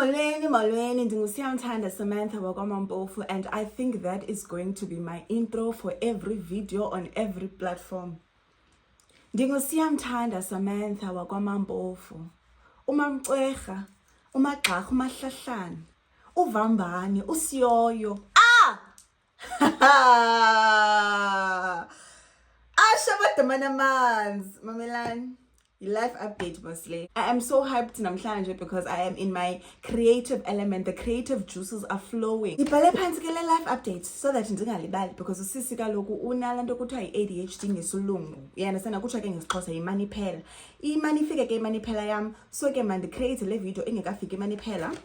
Molweni, ndingusiyamthanda Samantha wakwaMampofu, and I think that is going to be my intro for every video on every platform. Ndingusiyamthanda Samantha wakwaMampofu, umamcwerha, umagqarha, umahlahlana, uvambane, usiyoyo. Ashabadamanamanzi, mamelani. Life update mostly. I am so hyped namhlanje because I am in my creative element. The creative juices are flowing. Ngibhale phansi ke le life update so that ndingalibali because usisi kaloku unalento kuthiwa i-ADHD ngesilungu. Uyandisana kuthiwa ke ngesixhosa imani phela. Imani ifike ke imani phela yam. So ke mandi create le video engekafiki imani phela.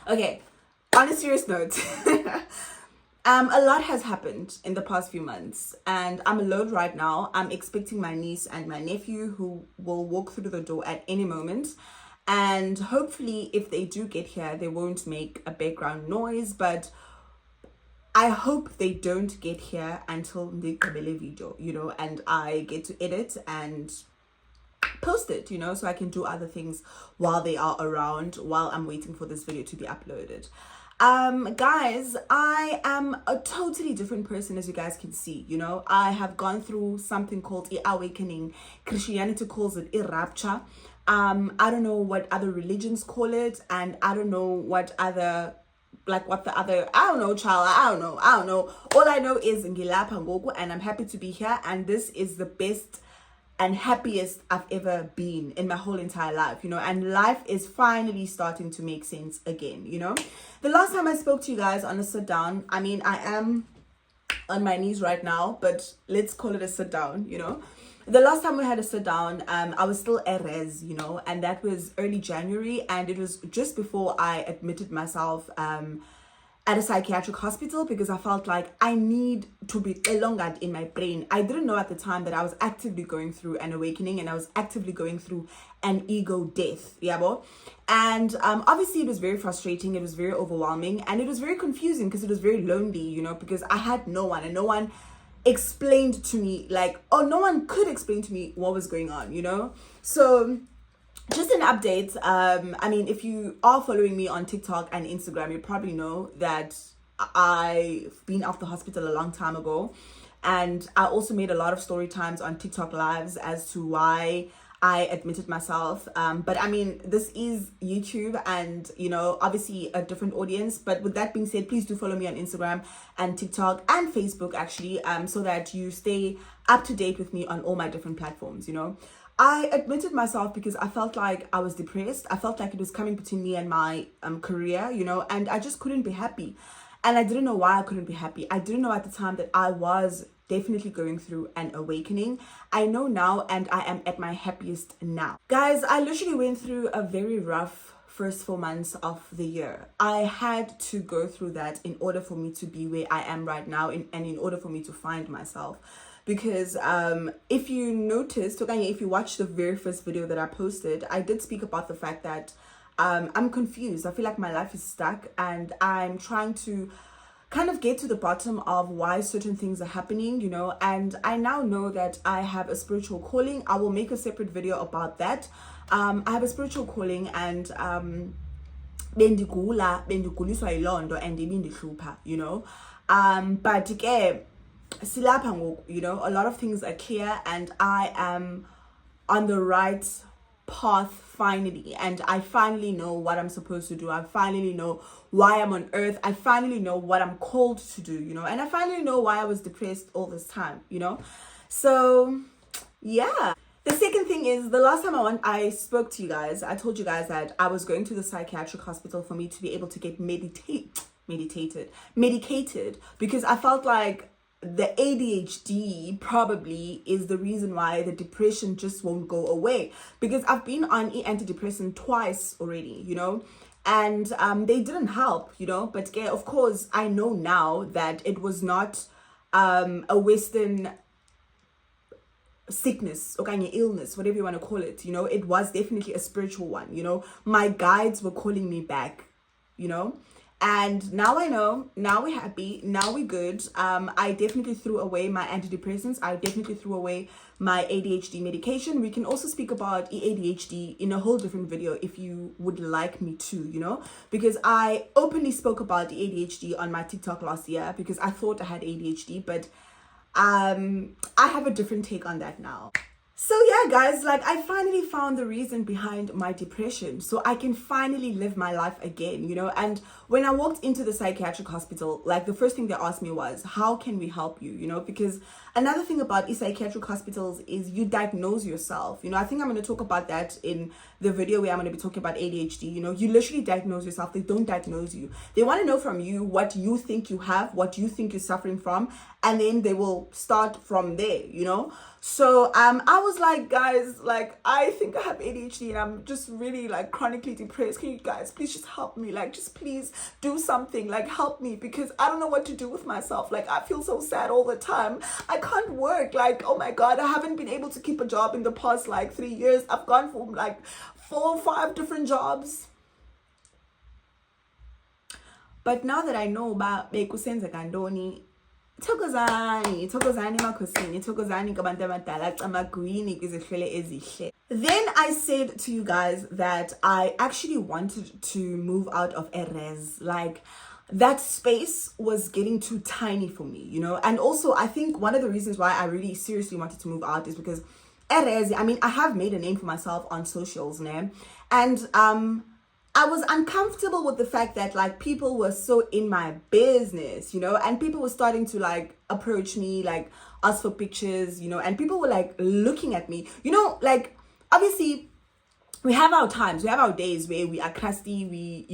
Okay, on a serious note. A lot has happened in the past few months and I'm alone right now. I'm expecting my niece and my nephew who will walk through the door at any moment. And hopefully if they do get here, they won't make a background noise, but I hope they don't get here until the Kabele video, and I get to edit and post it, so I can do other things while they are around, while I'm waiting for this video to be uploaded. Guys, I am a totally different person, as you guys can see. I have gone through something called awakening. Christianity calls it a rapture. I don't know what other religions call it, and I don't know what other, I don't know, child, I don't know. All I know is ngilapha ngoku, and I'm happy to be here, and this is the best and happiest I've ever been in my whole entire life, and life is finally starting to make sense again. The last time I spoke to you guys on a sit down, I mean, I am on my knees right now, but let's call it a sit down. The last time we had a sit down, I was still a res, and that was early January, and it was just before I admitted myself at a psychiatric hospital because I felt like I need to be elongated in my brain. I didn't know at the time that I was actively going through an awakening and I was actively going through an ego death. Yabo? And obviously it was very frustrating, it was very overwhelming, and it was very confusing because it was very lonely, because I had no one, and no one explained to me, no one could explain to me what was going on, So just an update. I mean, if you are following me on TikTok and Instagram, you probably know that I've been out the hospital a long time ago, and I also made a lot of story times on TikTok lives as to why I admitted myself. But I mean, this is YouTube and, obviously a different audience. But with that being said, please do follow me on Instagram and TikTok and Facebook, actually, so that you stay up to date with me on all my different platforms, I admitted myself because I felt like I was depressed. I felt like it was coming between me and my career, and I just couldn't be happy. And I didn't know why I couldn't be happy. I didn't know at the time that I was definitely going through an awakening. I know now, and I am at my happiest now. Guys, I literally went through a very rough first 4 months of the year. I had to go through that in order for me to be where I am right now, and in order for me to find myself. Because if you noticed, okay, if you watched the very first video that I posted, I did speak about the fact that I'm confused. I feel like my life is stuck, and I'm trying to kind of get to the bottom of why certain things are happening, and I now know that I have a spiritual calling. I will make a separate video about that. I have a spiritual calling, and bendiguliswa yilondo and ibindihlupha, but again, silapha ngoku, a lot of things are clear, and I am on the right path finally, and I finally know what I'm supposed to do. I finally know why I'm on earth. I finally know what I'm called to do, and I finally know why I was depressed all this time, so yeah. The second thing is, the last time I spoke to you guys, I told you guys that I was going to the psychiatric hospital for me to be able to get medicated because I felt like the ADHD probably is the reason why the depression just won't go away, because I've been on antidepressant twice already, and they didn't help, but of course I know now that it was not a Western sickness or kind of illness, whatever you want to call it, it was definitely a spiritual one. My guides were calling me back, And now I know, now we're happy, now we're good. I definitely threw away my antidepressants. I definitely threw away my ADHD medication. We can also speak about ADHD in a whole different video if you would like me to, because I openly spoke about the ADHD on my TikTok last year because I thought I had ADHD, but I have a different take on that now. So yeah, guys, like I finally found the reason behind my depression, so I can finally live my life again, and when I walked into the psychiatric hospital, like the first thing they asked me was, how can we help you, because another thing about psychiatric hospitals is you diagnose yourself. I think I'm going to talk about that in the video where I'm going to be talking about ADHD. You literally diagnose yourself. They don't diagnose you. They want to know from you what you think you have, what you think you're suffering from, and then they will start from there, So I was like, guys, like I think I have ADHD and I'm just really like chronically depressed. Can you guys please just help me? Like just please do something, like help me, because I don't know what to do with myself. Like I feel so sad all the time. I can't work. Like, oh my God, I haven't been able to keep a job in the past like 3 years. I've gone from like 4 or 5 different jobs. But now that I know about bekusenza kandoni, thokozani makhosini, thokozani kabantu abadala, camagwini kwizihlele ezihle. Then I said to you guys that I actually wanted to move out of Erez. Like that space was getting too tiny for me, and also I think one of the reasons why I really seriously wanted to move out is because Erez, I have made a name for myself on socials now, and I was uncomfortable with the fact that like people were so in my business, and people were starting to like approach me, like ask for pictures, and people were like looking at me, like obviously we have our times, we have our days where we are crusty, we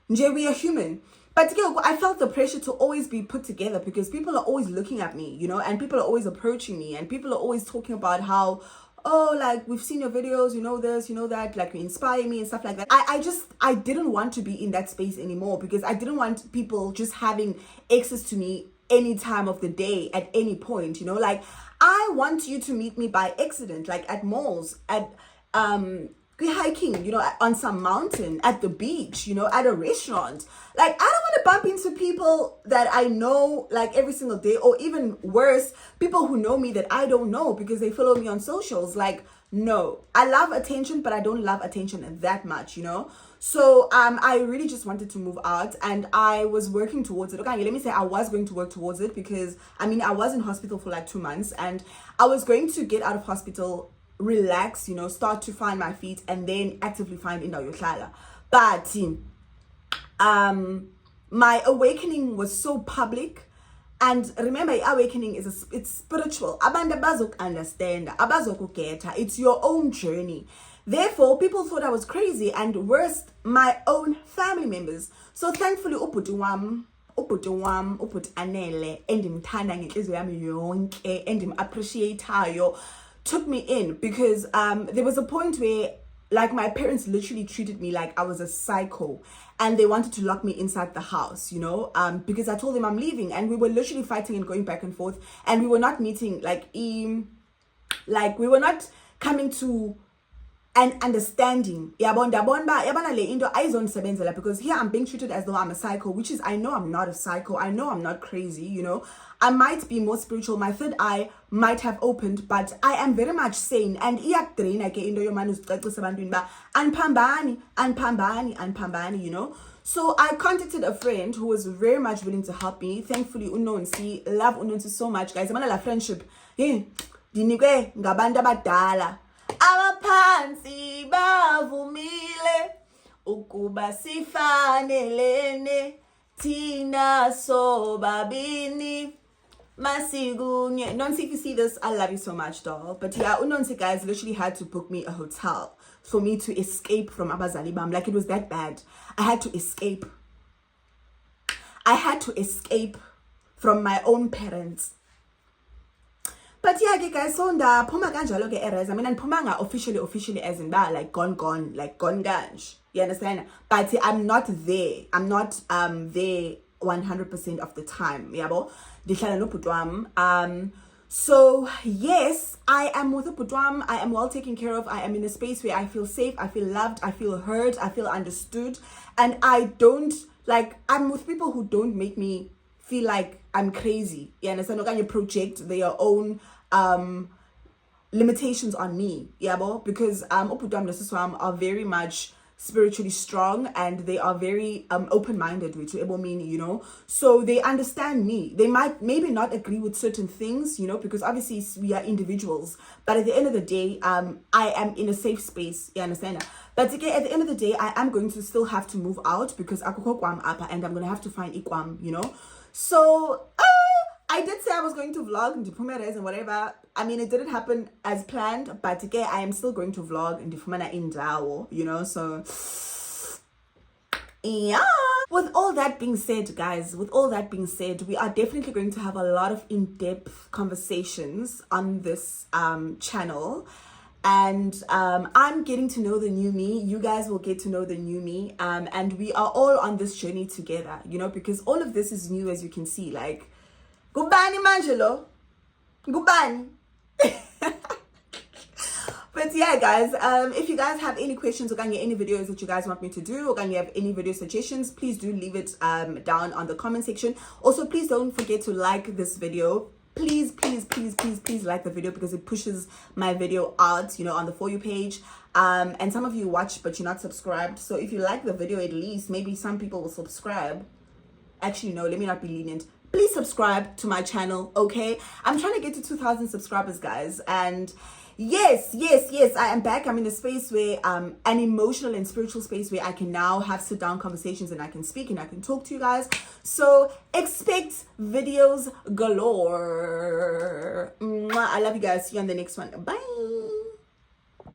we are human. But I felt the pressure to always be put together because people are always looking at me, and people are always approaching me, and people are always talking about how, oh, like we've seen your videos, this, that, like you inspire me and stuff like that. I didn't want to be in that space anymore because I didn't want people just having access to me any time of the day at any point, like I want you to meet me by accident, like at malls, at hiking, on some mountain, at the beach, at a restaurant. Like I don't want to bump into people that I know like every single day, or even worse, people who know me that I don't know because they follow me on socials. Like, no, I love attention, but I don't love attention that much, So I really just wanted to move out, and I was working towards it. Okay, let me say I was going to work towards it because I was in hospital for like 2 months, and I was going to get out of hospital, relax, start to find my feet, and then actively find indawo yohlala. But my awakening was so public, and remember, awakening it's spiritual. Abantu abazok understand, abazokugeta. It's your own journey. Therefore, people thought I was crazy, and worst, my own family members. So thankfully, ubhuti wam, ubhuti Anele, endimthanda ngenhliziyo yami yonke, endim-appreciatayo, took me in because there was a point where like my parents literally treated me like I was a psycho, and they wanted to lock me inside the house, because I told them I'm leaving, and we were literally fighting and going back and forth, and we were not meeting, like we were not coming to an understanding. Because here I'm being treated as though I'm a psycho, which is, I know I'm not a psycho, I know I'm not crazy, I might be more spiritual, my third eye might have opened, but I am very much sane. And so I contacted a friend who was very much willing to help me. Thankfully, Unonsi, love Unonsi so much, guys. La friendship. Dinikwe ngabantu abadala. Abaphansi bavumile ukuba sifanelene thina sobabini masigunye. Nonsi, if you see this, I love you so much, doll. But yeah, Unonsi, guys, literally had to book me a hotel for me to escape from abazali bam. Like, it was that bad. I had to escape. I had to escape from my own parents. But yeah, guys, so ndaphuma kanjalo ke Erez. Andiphumanga officially as in that, like gone, like gone ganj. You understand? But I'm not there. I'm not there 100% of the time. Yabo? Ndihlala nobhuti wami. So yes, I am with a putwam. I am well taken care of. I am in a space where I feel safe, I feel loved, I feel heard, I feel understood, and I don't like. I'm with people who don't make me feel like I'm crazy. You understand? Or can you project their own limitations on me? Yeah, because oputwam nesiswam are very much spiritually strong, and they are very open-minded, which mean, you know, so they understand me. They might maybe not agree with certain things, you know, because obviously we are individuals, but at the end of the day, I am in a safe space, you understand? But again, at the end of the day, I am going to still have to move out because akukho kwam apa, and I'm going to have to find ikwam, you know. So I did say I was going to vlog and Dipumeres and whatever. I mean, it didn't happen as planned, but again, I am still going to vlog and Dipumana in Dao, you know, so yeah. With all that being said, guys, with all that being said, we are definitely going to have a lot of in-depth conversations on this channel. And I'm getting to know the new me. You guys will get to know the new me. And we are all on this journey together, you know, because all of this is new, as you can see. Like, Gubani Manjelo. Gubani. But yeah, guys, if you guys have any questions or any videos that you guys want me to do, or you have any video suggestions, please do leave it down on the comment section. Also, please don't forget to like this video. Please, please, please, please, please like the video, because it pushes my video out, you know, on the For You page. And some of you watch, but you're not subscribed. So if you like the video, at least maybe some people will subscribe. Actually, no, let me not be lenient. Please subscribe to my channel, okay? I'm trying to get to 2,000 subscribers, guys. And yes, I am back. I'm in a space where an emotional and spiritual space where I can now have sit down conversations, and I can speak and I can talk to you guys. So expect videos galore. Mwah, I love you guys. See you on the next one. Bye.